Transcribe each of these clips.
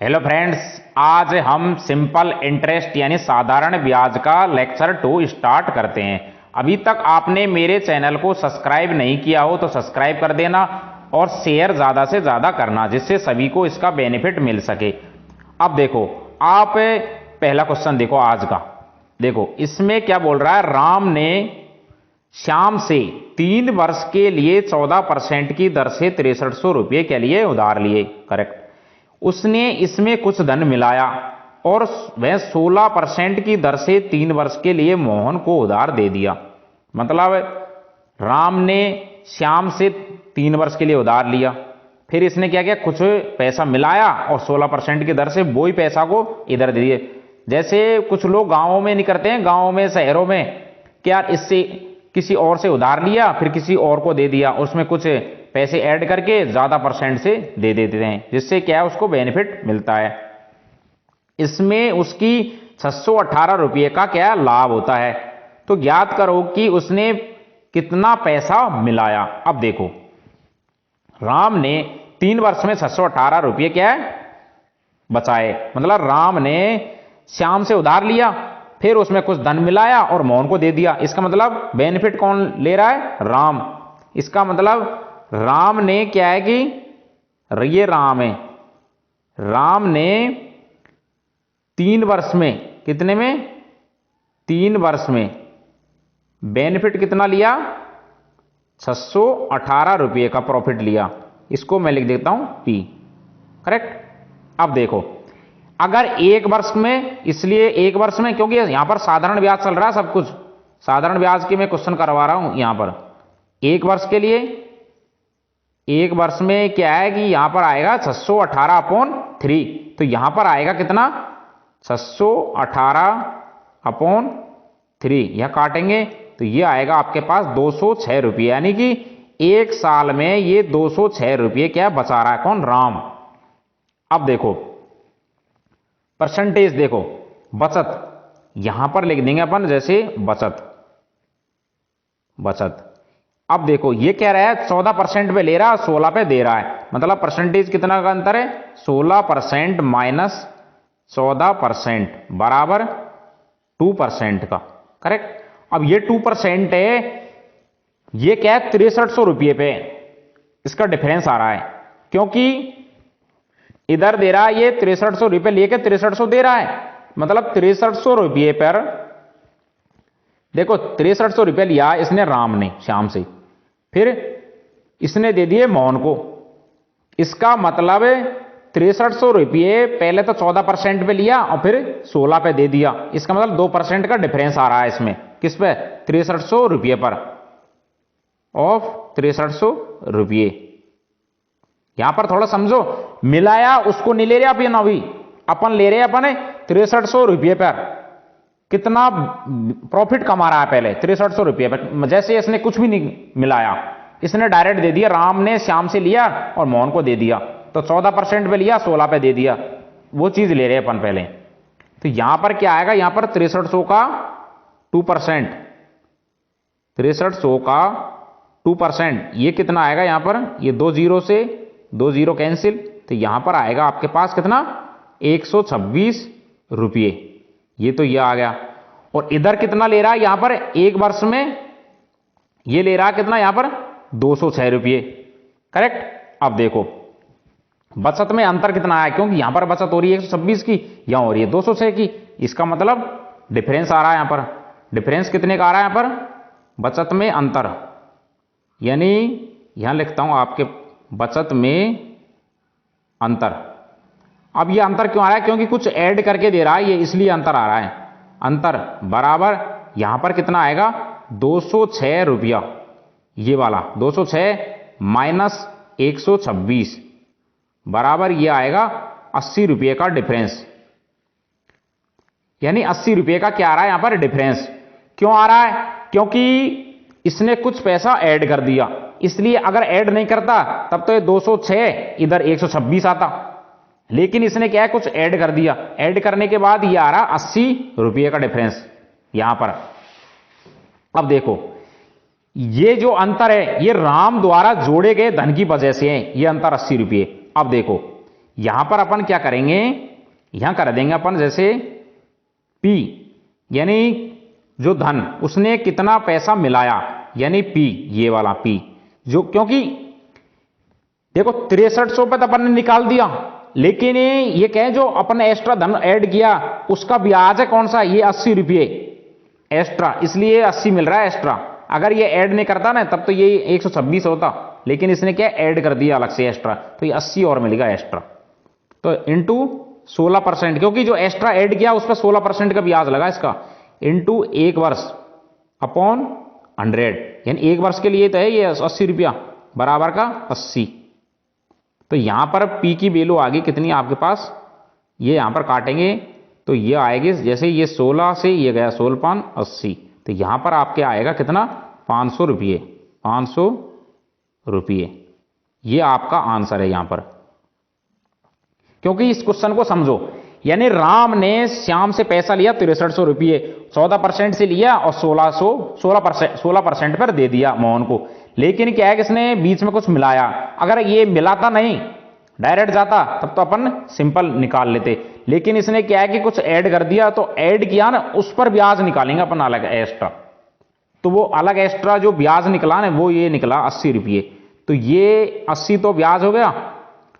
Hello friends, आज हम simple interest यानी साधारण ब्याज का लेक्चर 2 स्टार्ट करते हैं। अभी तक आपने मेरे चैनल को सब्सक्राइब नहीं किया हो तो सब्सक्राइब कर देना और शेयर ज़्यादा से ज़्यादा करना, जिससे सभी को इसका बेनिफिट मिल सके। अब देखो, आप पहला क्वेश्चन देखो आज का। देखो इसमें क्या बोल रहा है, राम ने श्याम से 3 वर्ष के लिए 14% की दर से 6300 रुपये के लिए उधार लिए। करेक्ट। उसने इसमें कुछ धन मिलाया और वह 16% की दर से 3 वर्ष के लिए मोहन को उधार दे दिया। मतलब राम ने श्याम से 3 वर्ष के लिए उधार लिया, फिर इसने क्या किया, कुछ पैसा मिलाया और 16% की दर से वो ही पैसा को इधर दे दिए। जैसे कुछ लोग गांवों में नहीं करते हैं, गांवों में शहरों में क्या, इससे किसी और से उधार लिया फिर किसी और को दे दिया, उसमें कुछ पैसे ऐड करके ज्यादा परसेंट से दे देते हैं, जिससे क्या है उसको बेनिफिट मिलता है। इसमें उसकी 618 रुपये का क्या लाभ होता है। तो ज्ञात करो कि उसने कितना पैसा मिलाया। अब देखो, राम ने 3 वर्ष में 618 रुपये क्या है बचाए। मतलब राम ने श्याम से उधार लिया, फिर उसमें कुछ धन मिलाया और मोहन को दे दिया। इसका मतलब बेनिफिट कौन ले रहा है, राम। इसका मतलब राम ने क्या है कि ये राम है, राम ने 3 वर्ष में, कितने में, 3 वर्ष में बेनिफिट कितना लिया, 618 रुपये का प्रॉफिट लिया। इसको मैं लिख देता हूं पी। करेक्ट। अब देखो, अगर 1 वर्ष में, इसलिए 1 वर्ष में क्योंकि यहां पर साधारण ब्याज चल रहा है, सब कुछ साधारण ब्याज के मैं क्वेश्चन करवा रहा हूं। यहां पर 1 वर्ष के लिए, 1 वर्ष में क्या है कि यहां पर आएगा 618/3। तो यहां पर आएगा कितना, 618/3। यह काटेंगे तो ये आएगा आपके पास 206 रुपये। यानी कि 1 साल में ये 206 रुपये क्या बचा रहा है, कौन, राम। अब देखो परसेंटेज, देखो बचत, यहां पर लिख देंगे अपन जैसे बचत। अब देखो ये कह रहा है 14% पे ले रहा है, 16 पे दे रहा है। मतलब परसेंटेज कितना का अंतर है, 16% माइनस 14% बराबर 2% का। करेक्ट। अब ये 2% है, ये क्या है 6300 रुपये पे इसका डिफरेंस आ रहा है, क्योंकि इधर दे रहा है ये 6300 रुपये लेके 6300 दे रहा है। मतलब 6300 रुपये पर, देखो 6300 रुपये लिया इसने राम ने श्याम से, फिर इसने दे दिए मोहन को। इसका मतलब 6300 रुपये पहले तो 14% पे लिया और फिर 16 पे दे दिया। इसका मतलब 2% का डिफरेंस आ रहा है इसमें, किस पे, 6300 रुपये पर, ऑफ 6300 रुपये। यहां पर थोड़ा समझो, मिलाया उसको नहीं ले रहे आप, ये ना भी अपन ले रहे हैं अपन 6300 रुपये पर। कितना प्रॉफिट कमा रहा है पहले, 6300 रुपये पर। जैसे इसने कुछ भी नहीं मिलाया, इसने डायरेक्ट दे दिया, राम ने श्याम से लिया और मोहन को दे दिया। तो 14% पे लिया, 16 पे दे दिया, वो चीज ले रहे हैं अपन पहले। तो यहां पर क्या आएगा, यहां पर 6300 का 2%, 6300 का 2%, ये कितना आएगा यहां पर, ये 2 जीरो से 2 जीरो कैंसिल, तो यहां पर आएगा आपके पास कितना, 126 रुपये। ये तो ये आ गया। और इधर कितना ले रहा है यहां पर, 1 वर्ष में ये ले रहा है कितना, यहां पर 206 रुपये। करेक्ट। अब देखो बचत में अंतर कितना आया, क्योंकि यहां पर बचत हो रही है 126 की, यहां हो रही है 206 की। इसका मतलब डिफरेंस आ रहा है यहां पर। डिफरेंस कितने का आ रहा है यहां पर, बचत में अंतर, यानी यहां लिखता हूं आपके बचत में अंतर। अब ये अंतर क्यों आ रहा है, क्योंकि कुछ ऐड करके दे रहा है ये, इसलिए अंतर आ रहा है। अंतर बराबर यहां पर कितना आएगा, 206 रुपया, ये वाला 206 माइनस 126 बराबर ये आएगा 80 रुपये का डिफरेंस। यानी 80 रुपये का क्या आ रहा है यहां पर डिफरेंस। क्यों आ रहा है, क्योंकि इसने कुछ पैसा ऐड कर दिया, इसलिए अगर ऐड नहीं करता तब तो ये 206 इधर 126 आता, लेकिन इसने क्या है कुछ ऐड कर दिया। ऐड करने के बाद ये आ रहा 80 रुपये का डिफरेंस यहां पर। अब देखो ये जो अंतर है ये राम द्वारा जोड़े गए धन की वजह से है, ये अंतर 80 रुपये। अब देखो यहां पर अपन क्या करेंगे, यहां कर देंगे अपन जैसे P, यानी जो धन उसने कितना पैसा मिलाया, यानी P, ये वाला P जो, क्योंकि देखो 6300 पे तो अपन ने निकाल दिया, लेकिन ये कहें जो अपन ने एक्स्ट्रा धन ऐड किया उसका ब्याज है कौन सा, ये 80 रुपये एक्स्ट्रा, इसलिए 80 मिल रहा है एक्स्ट्रा। अगर ये ऐड नहीं करता ना तब तो ये 126 होता, लेकिन इसने क्या ऐड कर दिया अलग से एक्स्ट्रा, तो ये 80 और मिलेगा एक्स्ट्रा। तो इंटू 16%, क्योंकि जो एक्स्ट्रा ऐड किया उस पर 16% का ब्याज लगा इसका, इंटू 1 वर्ष अपॉन 100, यानी 1 वर्ष के लिए तो है ये 80 रुपया बराबर का 80। तो यहां पर P की वैल्यू आ गई कितनी आपके पास, ये यहां पर काटेंगे तो ये आएगी, जैसे ये 16 से ये गया 16 80, तो यहां पर आपके आएगा कितना 500 रुपये, 500 रुपये, ये आपका आंसर है यहां पर। क्योंकि इस क्वेश्चन को समझो, यानी राम ने श्याम से पैसा लिया 6300 रुपये, 14% से लिया और 16% पर दे दिया मोहन को, लेकिन क्या है कि इसने बीच में कुछ मिलाया, अगर ये मिलाता नहीं डायरेक्ट जाता तब तो अपन सिंपल निकाल लेते, लेकिन इसने क्या है कि कुछ ऐड कर दिया, तो ऐड किया ना उस पर ब्याज निकालेंगे अपन अलग एक्स्ट्रा, तो वो अलग एक्स्ट्रा जो ब्याज निकला ना वो ये निकला 80 रुपये, तो ये 80 तो ब्याज हो गया,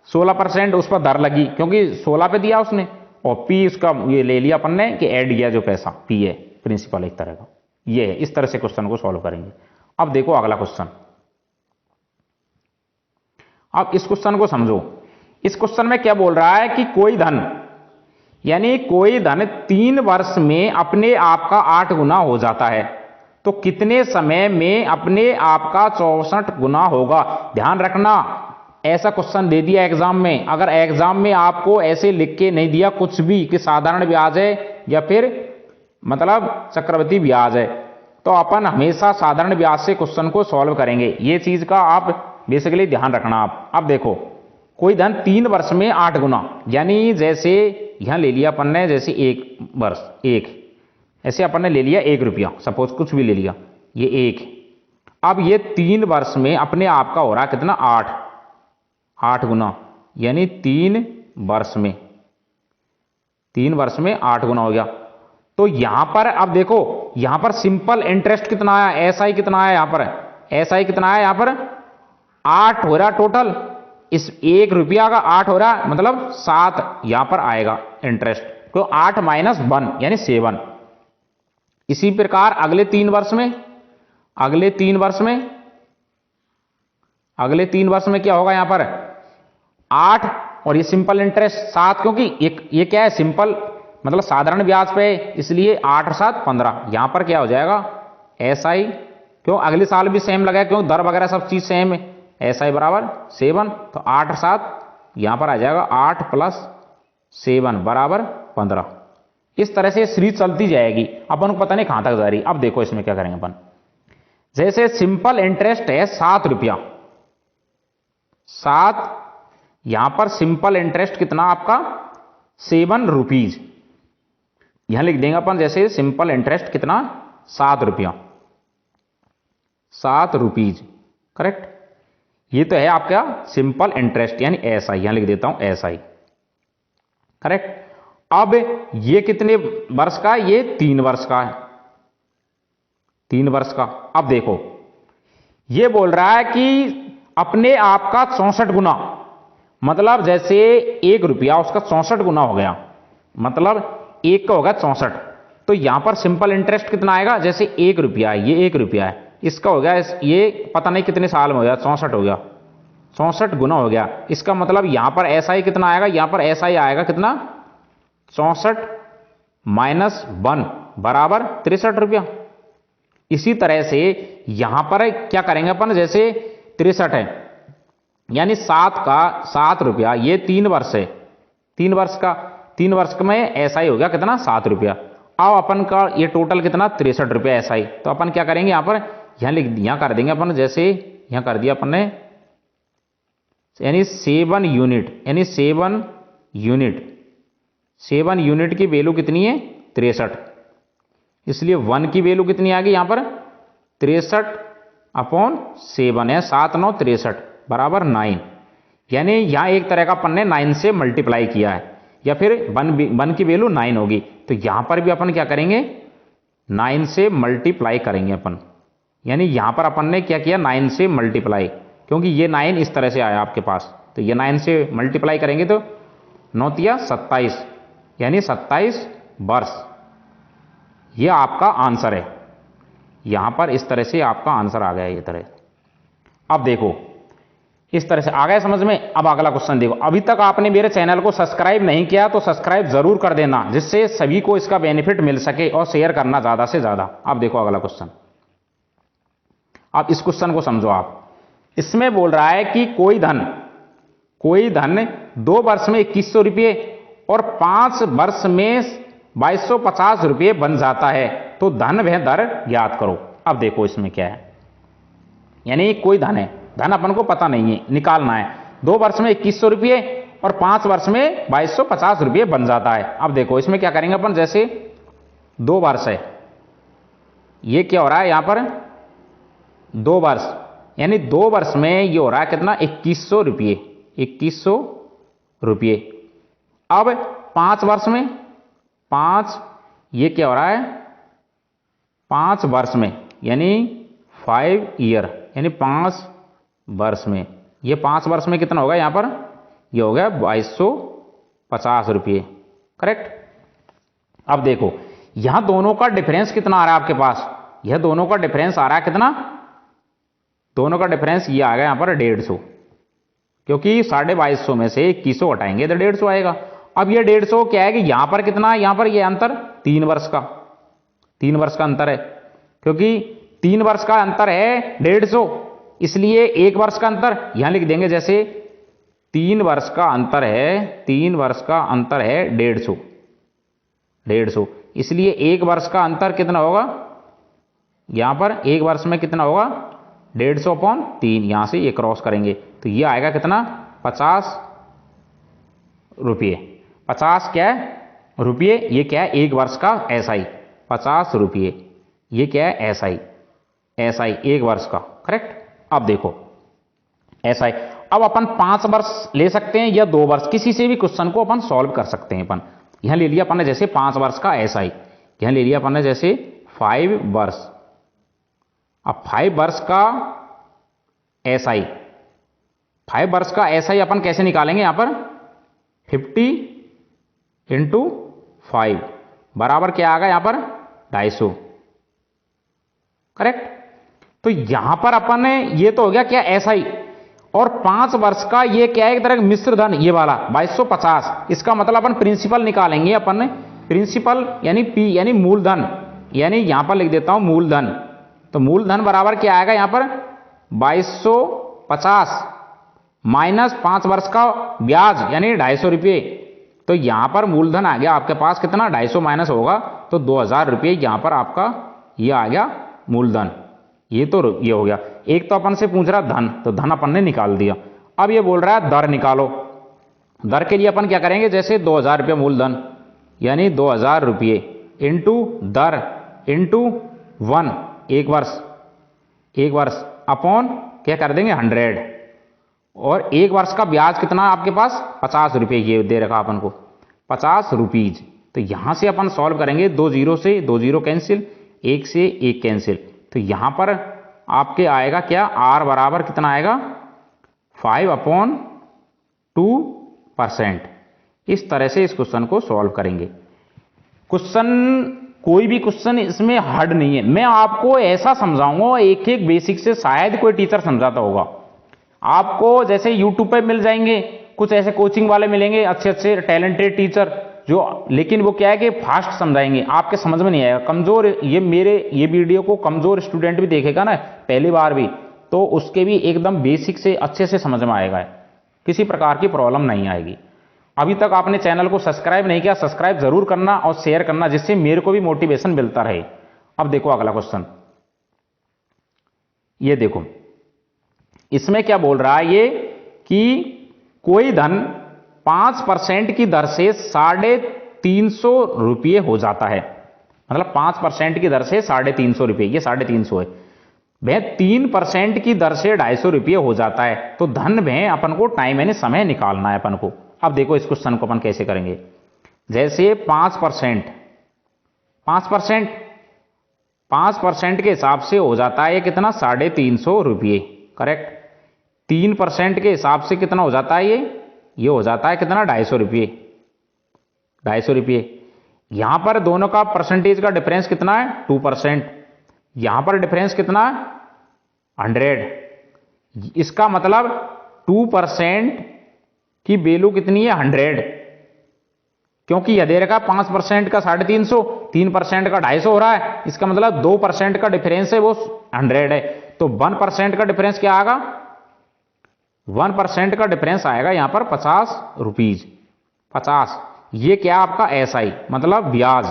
16% उस पर दर लगी क्योंकि 16 पे दिया उसने, और P उसका ये ले लिया अपन ने कि ऐड किया जो पैसा, P है प्रिंसिपल एक तरह का, ये है। इस तरह से क्वेश्चन को सॉल्व करेंगे। अब देखो अगला क्वेश्चन, अब इस क्वेश्चन को समझो। इस क्वेश्चन में क्या बोल रहा है कि कोई धन, यानी कोई धन 3 वर्ष में अपने आप का 8 गुना हो जाता है, तो कितने समय में अपने आप का 64 गुना होगा। ध्यान रखना ऐसा क्वेश्चन दे दिया एग्जाम में, अगर एग्जाम में आपको ऐसे लिख के नहीं दिया कुछ भी कि साधारण ब्याज है या फिर मतलब चक्रवृद्धि ब्याज है, तो अपन हमेशा साधारण ब्याज से क्वेश्चन को सॉल्व करेंगे, ये चीज का आप बेसिकली ध्यान रखना आप। अब देखो कोई धन 3 वर्ष में 8 गुना, यानी जैसे यहां ले लिया अपन ने जैसे 1 वर्ष, एक ऐसे अपन ने ले लिया 1 रुपया, सपोज कुछ भी ले लिया, ये 1, अब ये 3 वर्ष में अपने आप का हो रहा कितना 8 गुना, यानी 3 वर्ष में 8 गुना हो गया। तो यहां पर अब देखो यहां पर सिंपल इंटरेस्ट कितना आया, एसआई कितना आया, यहां पर एसआई कितना आया, यहां पर 8 हो रहा टोटल, इस 1 रुपया का 8 हो रहा, मतलब 7 यहां पर आएगा इंटरेस्ट, तो 8 माइनस 1 यानी 7। इसी प्रकार अगले 3 वर्ष में क्या होगा, यहां पर 8 और ये सिंपल इंटरेस्ट 7, क्योंकि ये क्या है सिंपल मतलब साधारण ब्याज पे, इसलिए 8 और 7 15, यहां पर क्या हो जाएगा एसआई, क्यों अगले साल भी सेम लगा, क्यों दर वगैरह सब चीज सेम है, एसआई बराबर 7, तो 8 और 7 यहां पर आ जाएगा 8 प्लस 7 बराबर 15। इस तरह से सीरीज चलती जाएगी, अपन को पता नहीं कहां तक जा रही। अब देखो इसमें क्या करेंगे अपन, जैसे सिंपल इंटरेस्ट है 7 रुपया, 7, यहां पर सिंपल इंटरेस्ट कितना आपका 7 रुपीज, यहां लिख देंगे अपन जैसे सिंपल इंटरेस्ट कितना 7 रुपया, 7 रुपीज, करेक्ट। ये तो है आपका सिंपल इंटरेस्ट यानी एसआई, यहां लिख देता हूं एसआई, करेक्ट। अब ये कितने वर्ष का, ये 3 वर्ष का है, 3 वर्ष का। अब देखो ये बोल रहा है कि अपने आप का 64 गुना, मतलब जैसे 1 रुपया उसका 64 गुना हो गया, मतलब 1 का होगा 64, तो यहां पर सिंपल इंटरेस्ट कितना आएगा, जैसे 1 रुपया है, ये 1 रुपया है, इसका हो गया ये पता नहीं कितने साल में हो गया 64 हो गया, 64 गुना हो गया। इसका मतलब यहां पर एसआई कितना आएगा, यहां पर एसआई आएगा कितना 64 माइनस 1 बराबर 63 रुपया। इसी तरह से यहां पर क्या करेंगे अपन, जैसे 63 है यानी 7 का 7 रुपया, ये 3 वर्ष है, 3 वर्ष का, 3 वर्ष में एसआई हो गया कितना 7 रुपया। अब अपन का ये टोटल कितना 63 रुपया एसआई, तो अपन क्या करेंगे यहां पर, यहां कर देंगे अपन, जैसे यहां कर दिया अपन ने यानी 7 यूनिट, यानी 7 यूनिट की वैल्यू कितनी है 63, इसलिए 1 की वैल्यू कितनी आ गई यहां पर 63 अपॉन 7 है, 7 9 63 बराबर 9, यानी यहां एक तरह का अपन ने 9 से मल्टीप्लाई किया है, या फिर 1 की वैल्यू 9 होगी, तो यहां पर भी अपन क्या करेंगे 9 से मल्टीप्लाई करेंगे अपन। यानी यहां पर अपन ने क्या किया 9 से मल्टीप्लाई, क्योंकि ये 9 इस तरह से आया आपके पास, तो ये 9 से मल्टीप्लाई करेंगे तो 9 तिया 27, यानी 27 वर्ष। ये आपका आंसर है, यहां पर इस तरह से आपका आंसर आ गया ये तरह। अब देखो इस तरह से आ गया समझ में। अब अगला क्वेश्चन देखो, अभी तक आपने मेरे चैनल को सब्सक्राइब नहीं किया तो सब्सक्राइब जरूर कर देना, जिससे सभी को इसका बेनिफिट मिल सके, और शेयर करना ज्यादा से ज्यादा। अब देखो अगला क्वेश्चन, अब इस क्वेश्चन को समझो आप। इसमें बोल रहा है कि कोई धन 2 वर्ष में 2100 रुपये और 5 वर्ष में 2250 रुपये बन जाता है, तो धन वह दर ज्ञात करो। अब देखो इसमें क्या है, यानी कोई धन है, धन अपन को पता नहीं है, निकालना है। 2 वर्ष में 2100 रुपये और 5 वर्ष में 2250 रुपये बन जाता है। अब देखो इसमें क्या करेंगे अपन, जैसे 2 वर्ष है, ये क्या हो रहा है यहां पर 2 वर्ष, यानी 2 वर्ष में ये हो रहा है कितना 2100 रुपये, 2100 रुपये। अब 5 वर्ष में 5, ये क्या हो रहा है 5 वर्ष में, यानी 5 ईयर, यानी 5 वर्ष में, ये 5 वर्ष में कितना होगा यहां पर, ये हो गया 2250 रुपये, करेक्ट। अब देखो यहां दोनों का डिफरेंस कितना आ रहा है आपके पास, यह दोनों का डिफरेंस आ रहा है कितना, दोनों का डिफरेंस ये आ गया यहां पर 150, क्योंकि 2250 में से 2100 हटाएंगे तो 150 आएगा। अब ये 150 क्या है कि यहां पर कितना है, यहां पर ये अंतर 3 वर्ष का, 3 वर्ष का अंतर है, क्योंकि 3 वर्ष का अंतर है 150, इसलिए 1 वर्ष का अंतर यहां लिख देंगे, जैसे 3 वर्ष का अंतर है, 3 वर्ष का अंतर है 150, इसलिए 1 वर्ष का अंतर कितना होगा, यहां पर 1 वर्ष में कितना होगा 150/3, यहां से ये क्रॉस करेंगे तो ये आएगा कितना 50 रुपये। 50 क्या है रुपये, ये क्या है 1 वर्ष का SI, 50 रुपये, ये क्या है SI 1 वर्ष का, करेक्ट। अब देखो SI, अब अपन 5 वर्ष ले सकते हैं या 2 वर्ष, किसी से भी क्वेश्चन को अपन सॉल्व कर सकते हैं। अपन यहां ले लिया अपन ने जैसे 5 वर्ष का SI, यहां ले लिया अपन ने जैसे 5 वर्ष। अब 5 वर्ष का SI, 5 वर्ष का SI अपन कैसे निकालेंगे, यहां पर 50 × 5 बराबर क्या आ गया यहां पर 250, करेक्ट। तो यहां पर अपन ने ये तो हो गया क्या SI, और 5 वर्ष का ये क्या है एक तरह का मिश्र धन, ये वाला 2250, इसका मतलब अपन प्रिंसिपल निकालेंगे, अपन ने प्रिंसिपल यानी P यानी मूलधन, यानी यहां पर लिख देता हूं मूलधन, तो मूलधन बराबर क्या आएगा यहां पर 2250 माइनस 5 वर्ष का ब्याज यानी 250 रुपये, तो यहां पर मूलधन आ गया आपके पास कितना 250 माइनस होगा तो 2000 रुपये, यहां पर आपका ये आ गया मूलधन। ये तो ये हो गया, एक तो अपन से पूछ रहा धन, तो धन अपन ने निकाल दिया। अब ये बोल रहा है दर निकालो, दर के लिए अपन क्या करेंगे, जैसे 2000 रुपये मूलधन यानी 2000 रुपये इंटू दर इंटू 1 वर्ष अपॉन क्या कर देंगे 100, और 1 वर्ष का ब्याज कितना है आपके पास 50 रुपये, ये दे रखा अपन को 50 रुपीज। तो यहां से अपन सॉल्व करेंगे, 2 0 से 2 0 कैंसिल, 1 से 1 कैंसिल, तो यहां पर आपके आएगा क्या R बराबर कितना आएगा 5/2%। इस तरह से इस क्वेश्चन को सॉल्व करेंगे। क्वेश्चन कोई भी क्वेश्चन इसमें हार्ड नहीं है, मैं आपको ऐसा समझाऊंगा एक एक बेसिक से, शायद कोई टीचर समझाता होगा आपको, जैसे यूट्यूब पे मिल जाएंगे कुछ ऐसे कोचिंग वाले मिलेंगे अच्छे अच्छे टैलेंटेड टीचर जो, लेकिन वो क्या है कि फास्ट समझाएंगे, आपके समझ में नहीं आएगा। कमजोर ये वीडियो को कमजोर स्टूडेंट भी देखेगा ना पहली बार भी, तो उसके भी एकदम बेसिक से अच्छे से समझ में आएगा, किसी प्रकार की प्रॉब्लम नहीं आएगी। अभी तक आपने चैनल को सब्सक्राइब नहीं किया, सब्सक्राइब जरूर करना और शेयर करना, जिससे मेरे को भी मोटिवेशन मिलता रहे। अब देखो अगला क्वेश्चन, ये देखो इसमें क्या बोल रहा है ये कि कोई धन 5% की दर से 350 रुपये हो जाता है, मतलब 5% की दर से 350 रुपये, ये 350 है। वह 3% की दर से 250 हो जाता है। तो धन में अपन को टाइम यानी समय निकालना है अपन को। अब देखो इस क्वेश्चन को अपन कैसे करेंगे। जैसे 5% 5% 5% के हिसाब से हो जाता है ये कितना 350 रुपये। करेक्ट। 3% के हिसाब से कितना हो जाता है ये हो जाता है कितना 250 रुपये। 250 रुपये। यहां पर दोनों का परसेंटेज का डिफरेंस कितना है 2%। यहां पर डिफरेंस कितना है 100। इसका मतलब 2% की वैल्यू कितनी है 100, क्योंकि यह दे रखा 5% का 350, 3% का 250 हो रहा है। इसका मतलब 2% का डिफरेंस है वो 100 है। तो 1% का डिफरेंस क्या आएगा 1% का डिफरेंस आएगा यहां पर 50 रुपीज। 50 ये क्या आपका एसआई मतलब ब्याज,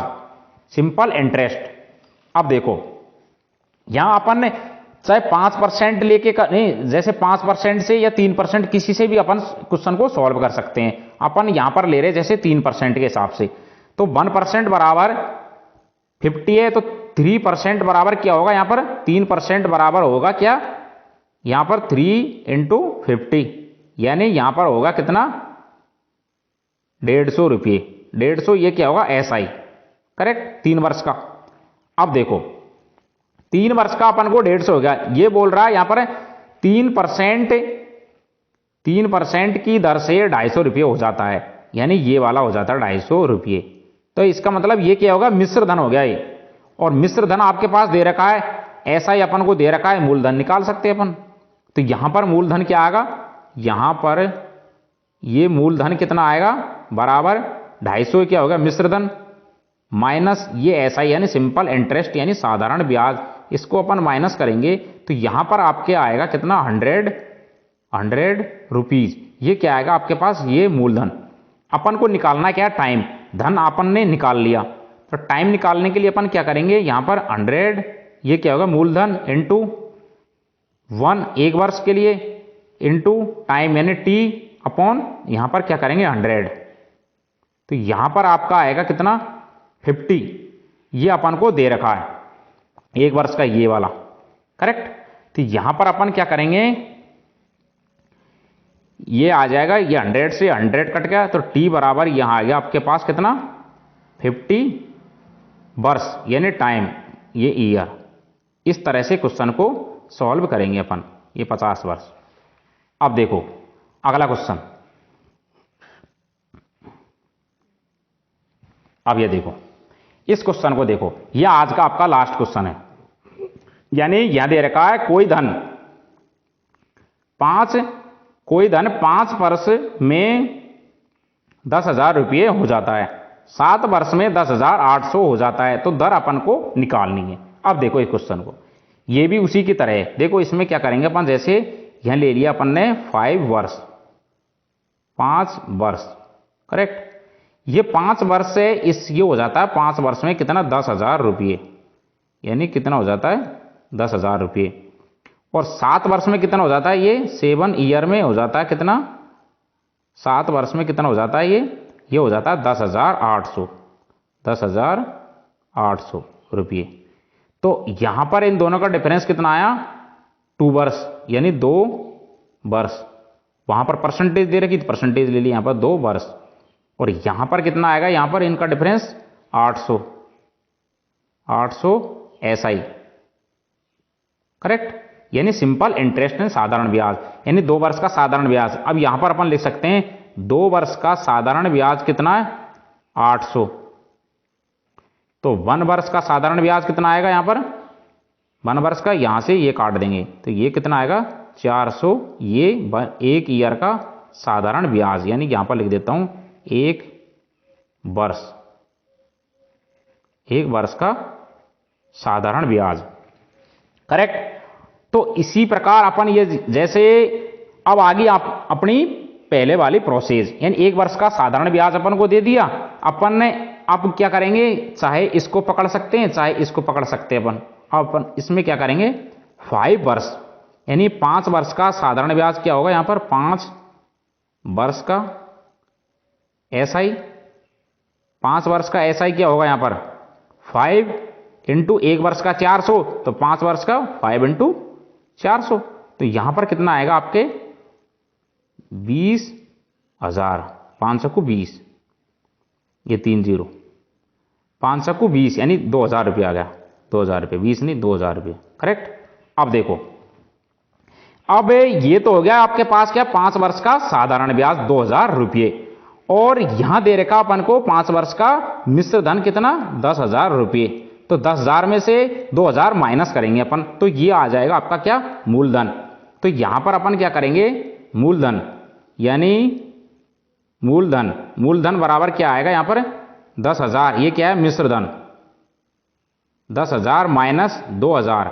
सिंपल इंटरेस्ट। अब देखो यहां अपन ने चाहे 5% लेके नहीं, जैसे 5% से या 3% किसी से भी अपन क्वेश्चन को सॉल्व कर सकते हैं। अपन यहां पर ले रहे जैसे 3% के हिसाब से, तो 1% बराबर 50 है, तो 3% बराबर क्या होगा यहां पर 3% बराबर होगा क्या यहां पर 3 इंटू 50, यानी यहां पर होगा कितना 150 रुपये। 150 ये क्या होगा एसआई। करेक्ट। 3 वर्ष का। अब देखो 3 वर्ष का अपन को 150 हो गया। ये बोल रहा है यहां पर 3% की दर से 250 रुपये हो जाता है, यानी ये वाला हो जाता है 250 रुपये। तो इसका मतलब ये क्या होगा मिश्र धन हो गया ये। और मिश्र धन आपके पास दे रखा है, ऐसा ही अपन को दे रखा है, मूलधन निकाल सकते हैं अपन। तो यहां पर मूलधन क्या आएगा यहां पर ये मूलधन कितना आएगा बराबर 250 क्या होगा मिश्र धन माइनस ये ऐसा यानी सिंपल इंटरेस्ट यानी साधारण ब्याज, इसको अपन माइनस करेंगे तो यहां पर आपके आएगा कितना 100 रुपीज। ये क्या आएगा आपके पास ये मूलधन। अपन को निकालना क्या टाइम, धन अपन ने निकाल लिया, तो टाइम निकालने के लिए अपन क्या करेंगे यहां पर 100 ये क्या होगा मूलधन इंटू 1 1 वर्ष के लिए इंटू टाइम यानी टी अपॉन यहां पर क्या करेंगे 100। तो यहां पर आपका आएगा कितना 50, ये अपन को दे रखा है 1 वर्ष का ये वाला। करेक्ट। तो यहां पर अपन क्या करेंगे ये आ जाएगा ये 100 से 100 कट गया, तो टी बराबर यहां आ गया आपके पास कितना 50 वर्ष यानी टाइम ये ईयर। इस तरह से क्वेश्चन को सॉल्व करेंगे अपन ये 50 वर्ष। अब देखो अगला क्वेश्चन। अब ये देखो इस क्वेश्चन को देखो, यह आज का आपका लास्ट क्वेश्चन है। यानी यहां दे रखा है कोई धन 5 वर्ष में 10,000 रुपये हो जाता है, 7 वर्ष में 10,800 हो जाता है, तो दर अपन को निकालनी है। अब देखो इस क्वेश्चन को, ये भी उसी की तरह है। देखो इसमें क्या करेंगे अपन, जैसे यहां ले लिया अपन ने 5 वर्ष 5 वर्ष। करेक्ट। ये 5 वर्ष से ये हो जाता है 5 वर्ष में कितना 10,000 रुपये, यानी कितना हो जाता है 10,000 रुपये। और 7 वर्ष में कितना हो जाता है ये 7 ईयर में हो जाता है कितना 7 वर्ष में कितना हो जाता है ये हो जाता है 10,800 रुपये। तो यहां पर इन दोनों का डिफरेंस कितना आया 2 वर्ष यानी 2 वर्ष। वहां पर परसेंटेज दे रखी, परसेंटेज ले ली यहां पर 2 वर्ष। और यहां पर कितना आएगा यहां पर इनका डिफरेंस 800 एसआई। करेक्ट। यानी सिंपल इंटरेस्ट है साधारण ब्याज, यानी 2 वर्ष का साधारण ब्याज। अब यहां पर अपन लिख सकते हैं 2 वर्ष का साधारण ब्याज कितना है 800। तो 1 वर्ष का साधारण ब्याज कितना आएगा यहां पर 1 वर्ष का, यहां से ये काट देंगे तो ये कितना आएगा 400। ये 1 ईयर का साधारण ब्याज, यानी यहां पर लिख देता हूं 1 वर्ष का साधारण ब्याज। करेक्ट। तो इसी प्रकार अपन ये जैसे अब आगे आप अपनी पहले वाली प्रोसेस, यानी 1 वर्ष का साधारण ब्याज अपन को दे दिया। अपन ने अब क्या करेंगे, चाहे इसको पकड़ सकते हैं चाहे इसको पकड़ सकते हैं अपन। अब अपन इसमें क्या करेंगे 5 वर्ष यानी 5 वर्ष का साधारण ब्याज क्या होगा यहां पर 5 वर्ष का एसआई। 5 वर्ष का एसआई क्या होगा यहां पर 5 इंटू 1 वर्ष का 400, तो 5 वर्ष का 5 इंटू 400, तो यहां पर कितना आएगा आपके 20,000। 500 को 20, ये 3 0, 500 को 20 यानी 2,000 रुपये आ गया। 2,000 रुपये, 20 नहीं 2,000 रुपये, करेक्ट। अब देखो, अब ये तो हो गया आपके पास क्या 5 वर्ष का साधारण ब्याज 2,000 रुपये, और यहां दे रखा अपन को 5 वर्ष का मिश्र धन कितना 10,000 रुपये। तो 10,000 में से 2,000 माइनस करेंगे अपन, तो ये आ जाएगा आपका क्या मूलधन। तो यहां पर अपन क्या करेंगे मूलधन, यानी मूलधन बराबर क्या आएगा यहां पर 10,000, ये क्या है मिश्र धन, 10,000 माइनस 2,000,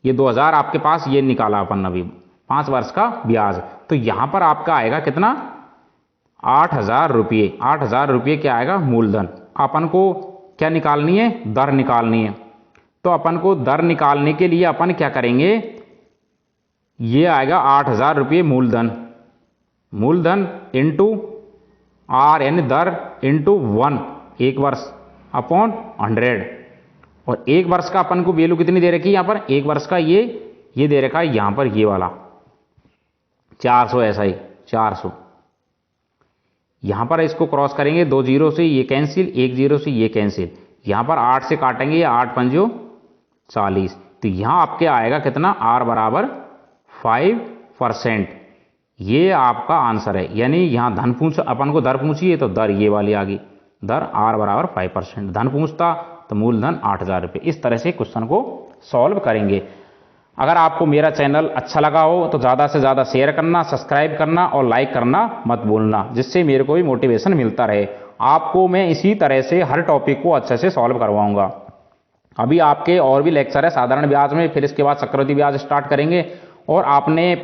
ये 2,000 आपके पास ये निकाला अपन अभी 5 वर्ष का ब्याज। तो यहां पर आपका आएगा कितना 8,000 रुपये। 8,000 रुपये क्या आएगा मूलधन। अपन को क्या निकालनी है, दर निकालनी है। तो अपन को दर निकालने के लिए अपन क्या करेंगे, ये आएगा 8,000 रुपये मूलधन इंटू आर यानी दर इंटू 1, 1 वर्ष अपॉन 100, और 1 वर्ष का अपन को वैल्यू कितनी दे रखी है यहां पर 1 वर्ष का ये दे रखा है यहां पर ये वाला 400, ऐसा ही 400। यहां पर इसको क्रॉस करेंगे 2 जीरो से ये कैंसिल, 1 जीरो से ये कैंसिल, यहां पर 8 से काटेंगे, 8 पंजो 40, तो यहां आपके आएगा कितना आर बराबर 5%। ये आपका आंसर है, यानी यहां धन पूछ अपन को दर पूछी है तो दर ये वाली आ गई, दर आर बराबर 5%। धन पूछता तो मूलधन 8,000 रुपये। इस तरह से क्वेश्चन को सॉल्व करेंगे। अगर आपको मेरा चैनल अच्छा लगा हो तो ज़्यादा से ज़्यादा शेयर करना, सब्सक्राइब करना और लाइक करना मत भूलना, जिससे मेरे को भी मोटिवेशन मिलता रहे। आपको मैं इसी तरह से हर टॉपिक को अच्छे से सॉल्व करवाऊंगा। अभी आपके और भी लेक्चर है साधारण ब्याज में, फिर इसके बाद चक्रवृद्धि ब्याज स्टार्ट करेंगे। और आपने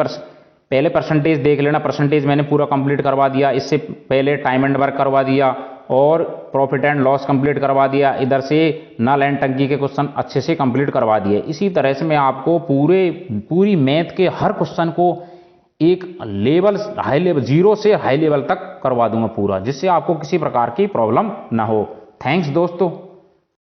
पहले परसेंटेज देख लेना, परसेंटेज मैंने पूरा कंप्लीट करवा दिया, इससे पहले टाइम एंड वर्क करवा दिया और प्रॉफिट एंड लॉस कंप्लीट करवा दिया। इधर से नल एंड टंकी के क्वेश्चन अच्छे से कंप्लीट करवा दिए। इसी तरह से मैं आपको पूरी मैथ के हर क्वेश्चन को एक लेवल हाई लेवल, जीरो से हाई लेवल तक करवा दूंगा पूरा, जिससे आपको किसी प्रकार की प्रॉब्लम ना हो। थैंक्स दोस्तों।